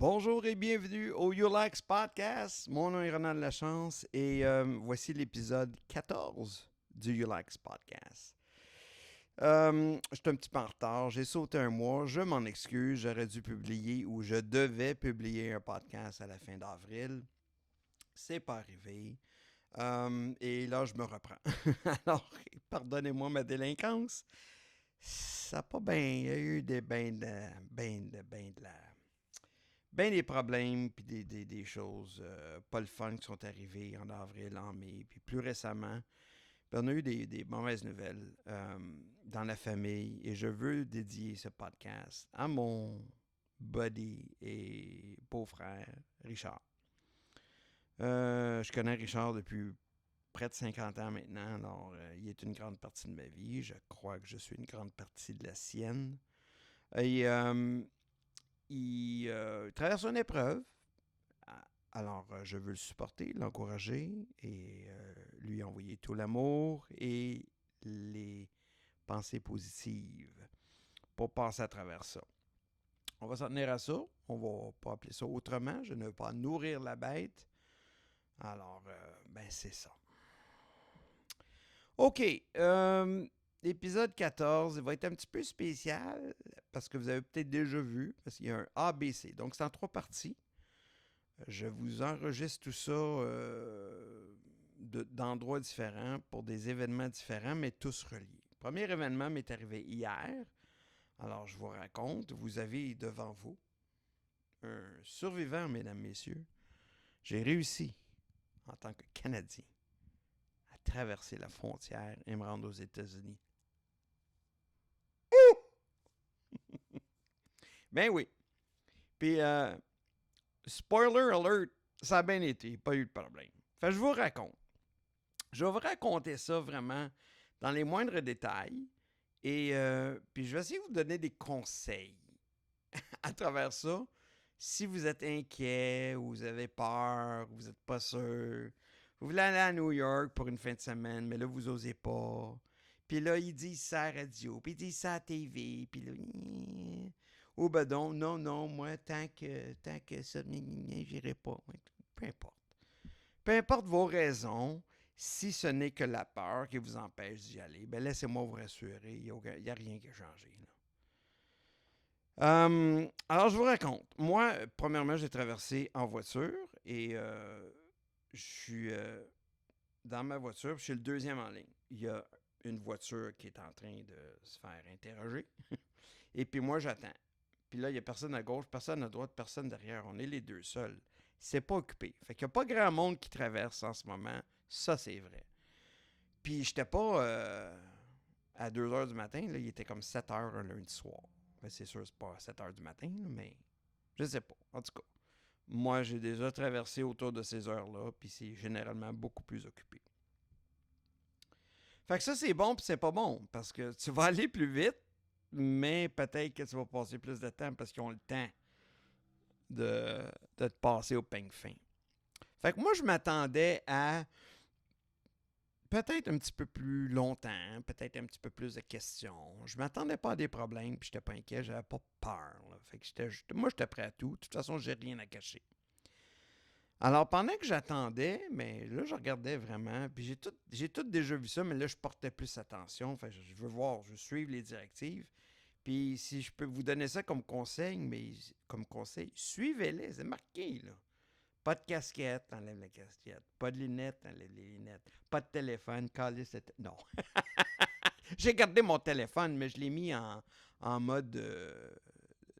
Bonjour et bienvenue au YouLax Podcast. Mon nom est Ronald Lachance et voici l'épisode 14 du YouLax Podcast. Je suis un petit peu en retard, j'ai sauté un mois, je m'en excuse, j'aurais dû publier ou je devais publier un podcast à la fin d'avril. C'est pas arrivé. Et là, je me reprends. Alors, pardonnez-moi ma délinquance. Ça n'a pas bien. Il y a eu des des problèmes puis des choses pas le fun qui sont arrivées en avril, en mai, puis plus récemment. Puis on a eu des mauvaises nouvelles dans la famille et je veux dédier ce podcast à mon buddy et beau-frère, Richard. Je connais Richard depuis près de 50 ans maintenant, alors il est une grande partie de ma vie. Je crois que je suis une grande partie de la sienne. Et il traverse une épreuve. Alors, je veux le supporter, l'encourager et lui envoyer tout l'amour et les pensées positives pour passer à travers ça. On va s'en tenir à ça. On va pas appeler ça autrement. Je ne veux pas nourrir la bête. Alors, ben c'est ça. OK. Épisode 14, il va être un petit peu spécial parce que vous avez peut-être déjà vu, parce qu'il y a un ABC. Donc, c'est en 3 parties. Je vous enregistre tout ça d'endroits différents pour des événements différents, mais tous reliés. Le premier événement m'est arrivé hier. Alors, je vous raconte. Vous avez devant vous un survivant, mesdames, messieurs. J'ai réussi, en tant que Canadien, à traverser la frontière et me rendre aux États-Unis. Ben oui. Puis, spoiler alert, ça a bien été, pas eu de problème. Fait que je vous raconte. Je vais vous raconter ça vraiment dans les moindres détails. Et puis je vais essayer de vous donner des conseils à travers ça. Si vous êtes inquiet, ou vous avez peur, ou vous n'êtes pas sûr, vous voulez aller à New York pour une fin de semaine, mais là, vous n'osez pas. Puis là, ils disent ça à la radio, puis ils disent ça à la TV, puis là, ou ben non, moi, tant que ça, j'irai pas. Peu importe. Peu importe vos raisons, si ce n'est que la peur qui vous empêche d'y aller, ben laissez-moi vous rassurer, il n'y a rien qui a changé. Alors, je vous raconte. Moi, premièrement, j'ai traversé en voiture et je suis dans ma voiture, puis je suis le deuxième en ligne. Il y a une voiture qui est en train de se faire interroger. Et puis moi, j'attends. Puis là, il n'y a personne à gauche, personne à droite, personne derrière. On est les deux seuls. C'est pas occupé. Fait qu'il n'y a pas grand monde qui traverse en ce moment. Ça, c'est vrai. Puis j'étais pas à 2 heures du matin. Là, il était comme 7 heures un lundi soir. Ben, c'est sûr, c'est pas à 7 heures du matin, là, mais je sais pas. En tout cas, moi, j'ai déjà traversé autour de ces heures-là, puis c'est généralement beaucoup plus occupé. Fait que ça, c'est bon, puis c'est pas bon, parce que tu vas aller plus vite, mais peut-être que tu vas passer plus de temps parce qu'ils ont le temps de te passer au peigne fin. Fait que moi, je m'attendais à peut-être un petit peu plus longtemps, peut-être un petit peu plus de questions. Je m'attendais pas à des problèmes, puis j'étais pas inquiet, j'avais pas peur. Là. Fait que moi, j'étais prêt à tout. De toute façon, j'ai rien à cacher. Alors, pendant que j'attendais, mais là, je regardais vraiment, puis j'ai tout déjà vu ça, mais là, je portais plus attention. Fait que je veux voir, je veux suivre les directives. Puis, si je peux vous donner ça comme conseil, suivez-les, c'est marqué, là. Pas de casquette, enlève la casquette. Pas de lunettes, enlève les lunettes. Pas de téléphone, calisse non. J'ai gardé mon téléphone, mais je l'ai mis en mode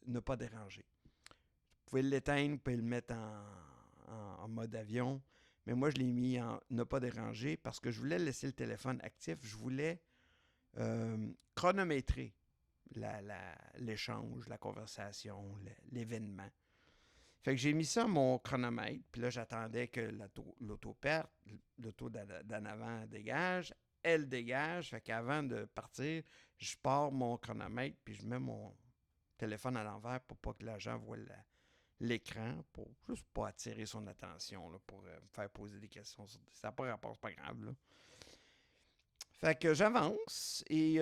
ne pas déranger. Vous pouvez l'éteindre, vous pouvez le mettre en mode avion. Mais moi, je l'ai mis en ne pas déranger parce que je voulais laisser le téléphone actif. Je voulais chronométrer l'échange, la conversation, l'événement. Fait que j'ai mis ça à mon chronomètre, puis là, j'attendais que l'auto perte, l'auto d'en avant dégage, elle dégage. Fait qu'avant de partir, je pars mon chronomètre, puis je mets mon téléphone à l'envers pour pas que l'agent voit l'écran, pour juste pas attirer son attention, là, pour me faire poser des questions. Ça n'a pas rapport, c'est pas grave. Là. Fait que j'avance et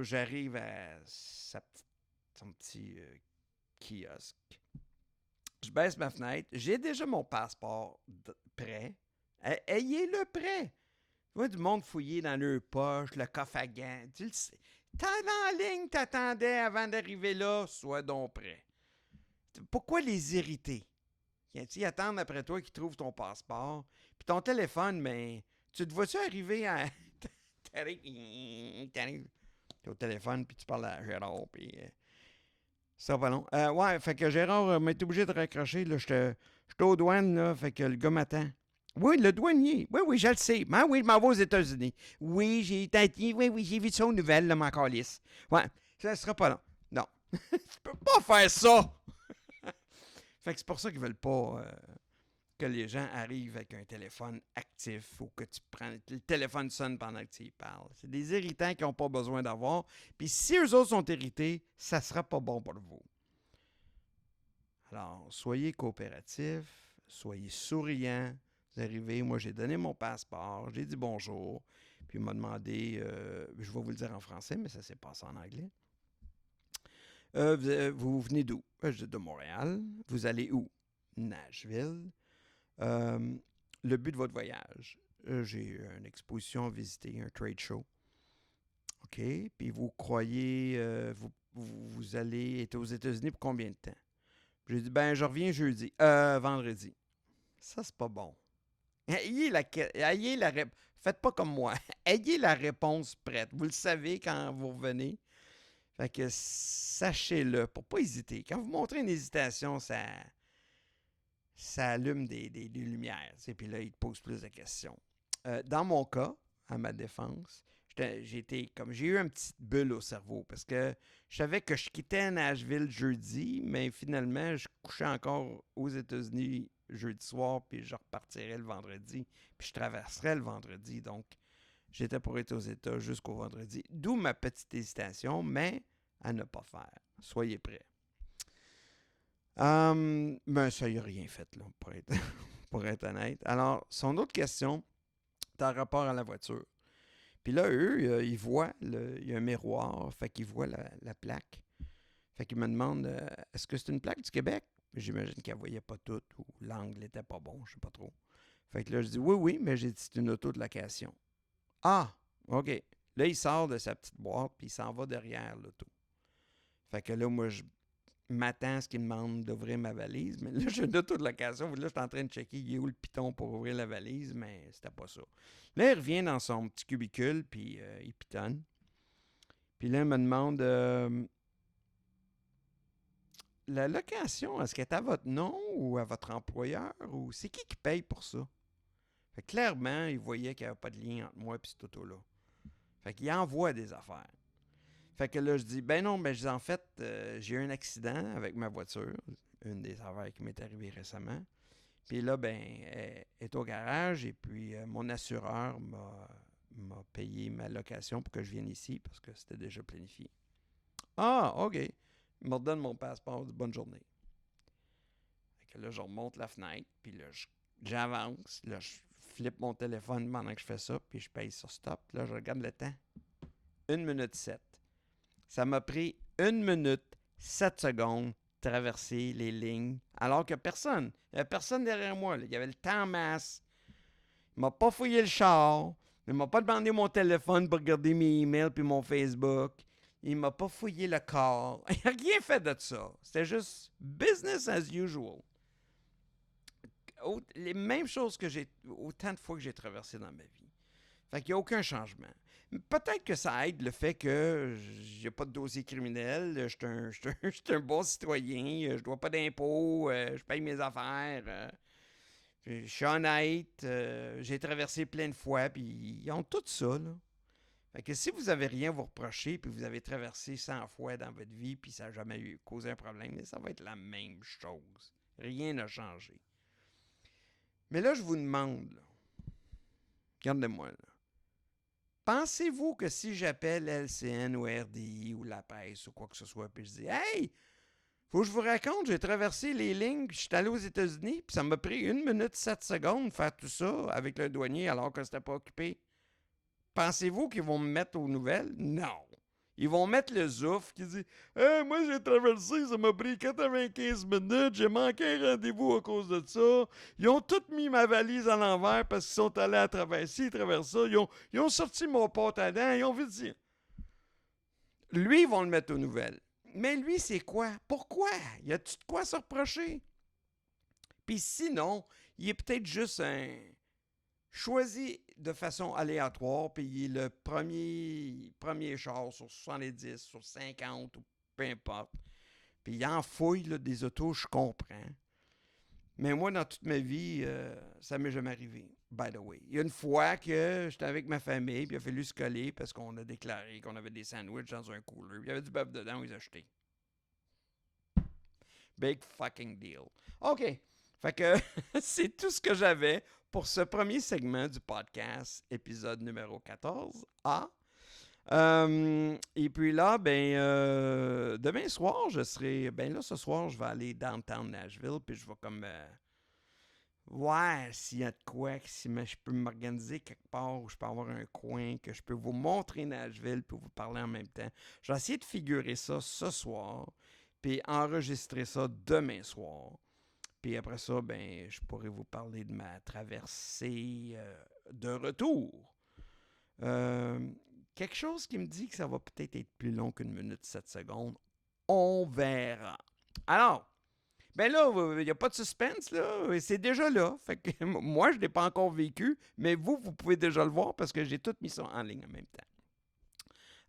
j'arrive à son petit kiosque. Je baisse ma fenêtre. J'ai déjà mon passeport prêt. Ayez-le prêt. Tu vois du monde fouiller dans leur poche, le coffre à gants. Tu le sais. T'es en ligne, t'attendais avant d'arriver là, sois donc prêt. Pourquoi les irriter? Ils attendent après toi qu'ils trouvent ton passeport. Puis ton téléphone, mais tu te vois-tu arriver à... T'arrives au téléphone, puis tu parles à Gérard, puis... ça va long. Ouais, fait que Gérard m'a été obligé de raccrocher. Là, j'étais aux douanes, là, fait que le gars m'attend. Oui, le douanier. Oui, je le sais. Ben oui, je m'en vais aux États-Unis. Oui, j'ai vu ça aux nouvelles, là, mon calice. Ouais, ça sera pas long. Non. Tu peux pas faire ça! Fait que c'est pour ça qu'ils veulent pas que les gens arrivent avec un téléphone actif ou que tu prends le téléphone sonne pendant que tu y parles. C'est des irritants qui n'ont pas besoin d'avoir. Puis si eux autres sont irrités, ça sera pas bon pour vous. Alors, soyez coopératifs, soyez souriants. Vous arrivez, moi j'ai donné mon passeport, j'ai dit bonjour, puis il m'a demandé, je vais vous le dire en français, mais ça s'est passé en anglais. Vous venez d'où? Je dis de Montréal. Vous allez où? Nashville. Le but de votre voyage? J'ai une exposition à visiter, un trade show. OK. Puis vous croyez, vous allez être aux États-Unis pour combien de temps? J'ai dit, ben, je reviens jeudi. Vendredi. Ça, c'est pas bon. Faites pas comme moi. Ayez la réponse prête. Vous le savez quand vous revenez. Fait que sachez-le, pour pas hésiter. Quand vous montrez une hésitation, ça allume des lumières. Puis là, il te pose plus de questions. Dans mon cas, à ma défense, j'ai eu une petite bulle au cerveau parce que je savais que je quittais Nashville jeudi, mais finalement, je couchais encore aux États-Unis jeudi soir, puis je repartirais le vendredi, puis je traverserais le vendredi. Donc, j'étais pour être aux États jusqu'au vendredi. D'où ma petite hésitation, mais à ne pas faire. Soyez prêts. Ben, ça y a rien fait, là, pour être honnête. Alors, son autre question, c'est en rapport à la voiture. Puis là, eux, ils voient, il y a un miroir, fait qu'ils voient la plaque. Fait qu'ils me demandent, est-ce que c'est une plaque du Québec? J'imagine qu'elle ne voyait pas tout, ou l'angle n'était pas bon, je sais pas trop. Fait que là, je dis, oui, mais j'ai dit, c'est une auto de location. Ah, OK. Là, il sort de sa petite boîte, puis il s'en va derrière l'auto. Fait que là, moi, je m'attends à ce qu'il me demande d'ouvrir ma valise, mais là, j'ai une auto de location. Là, je suis en train de checker, il est où le piton pour ouvrir la valise, mais c'était pas ça. Là, il revient dans son petit cubicule, puis il pitonne. Puis là, il me demande, la location, est-ce qu'elle est à votre nom ou à votre employeur, ou c'est qui paye pour ça? Fait que clairement, il voyait qu'il n'y avait pas de lien entre moi et cette auto-là. Fait qu'il envoie des affaires. Fait que là, je dis, ben non, ben en fait, j'ai eu un accident avec ma voiture. Une des affaires qui m'est arrivée récemment. Puis là, ben, elle est au garage et puis mon assureur m'a payé ma location pour que je vienne ici parce que c'était déjà planifié. Ah, OK. Il me redonne mon passeport. Bonne journée. Fait que là, je remonte la fenêtre, puis là, j'avance. Là, je flippe mon téléphone pendant que je fais ça, puis je paye sur stop. Là, je regarde le temps. 1 minute 7. Ça m'a pris 1 minute 7 secondes traverser les lignes, alors que personne, il n'y avait personne derrière moi. Là. Il y avait le temps en masse. Il m'a pas fouillé le char. Il m'a pas demandé mon téléphone pour regarder mes emails puis mon Facebook. Il m'a pas fouillé le corps. Il n'a rien fait de ça. C'était juste business as usual. Les mêmes choses que autant de fois que j'ai traversé dans ma vie. Fait qu'il n'y a aucun changement. Peut-être que ça aide le fait que j'ai pas de dossier criminel, je suis un bon citoyen, je dois pas d'impôts, je paye mes affaires, je suis honnête, j'ai traversé plein de fois, puis ils ont tout ça, là. Fait que si vous avez rien à vous reprocher, puis vous avez traversé 100 fois dans votre vie, puis ça n'a jamais causé un problème, ça va être la même chose. Rien n'a changé. Mais là, je vous demande, là, regardez-moi, là. Pensez-vous que si j'appelle LCN ou RDI ou la presse ou quoi que ce soit, puis je dis « Hey, faut que je vous raconte, j'ai traversé les lignes, puis je suis allé aux États-Unis, puis ça m'a pris 1 minute 7 secondes de faire tout ça avec le douanier alors que c'était pas occupé. » Pensez-vous qu'ils vont me mettre aux nouvelles? Non. Ils vont mettre le zouf qui dit « Hey, moi j'ai traversé, ça m'a pris 95 minutes, j'ai manqué un rendez-vous à cause de ça. Ils ont tous mis ma valise à l'envers parce qu'ils sont allés à travers ci, travers ça. Ils ont sorti mon pâte à dents, ils ont vu dire. » Lui, ils vont le mettre aux nouvelles. Mais lui, c'est quoi? Pourquoi? Y a-tu de quoi se reprocher? Puis sinon, il est peut-être juste un choisi de façon aléatoire, puis il est le premier char sur 70, sur 50, ou peu importe. Puis il en fouille là, des autos, je comprends. Mais moi, dans toute ma vie, ça m'est jamais arrivé, by the way. Il y a une fois que j'étais avec ma famille, puis il a fallu se coller parce qu'on a déclaré qu'on avait des sandwichs dans un cooler. Il y avait du bœuf dedans, on les a jetés. Big fucking deal. OK. Fait que c'est tout ce que j'avais pour ce premier segment du podcast, épisode numéro 14A. Et puis là, demain soir, je serai. Ben là, ce soir, je vais aller downtown Nashville, puis je vais comme. Ouais, s'il y a de quoi, si je peux m'organiser quelque part où je peux avoir un coin, que je peux vous montrer Nashville, puis vous parler en même temps. Je vais essayer de figurer ça ce soir, puis enregistrer ça demain soir. Puis après ça, je pourrais vous parler de ma traversée de retour. Quelque chose qui me dit que ça va peut-être être plus long qu'une minute 7 secondes. On verra. Alors, là, il n'y a pas de suspense, là. C'est déjà là. Fait que moi, je ne l'ai pas encore vécu, mais vous pouvez déjà le voir parce que j'ai tout mis ça en ligne en même temps.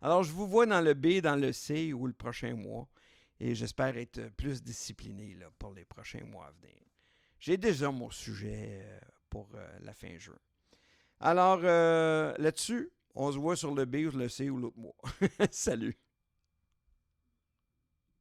Alors, je vous vois dans le B, dans le C ou le prochain mois. Et j'espère être plus discipliné là, pour les prochains mois à venir. J'ai déjà mon sujet pour la fin juin. Alors, là-dessus, on se voit sur le B ou le C ou l'autre mois. Salut!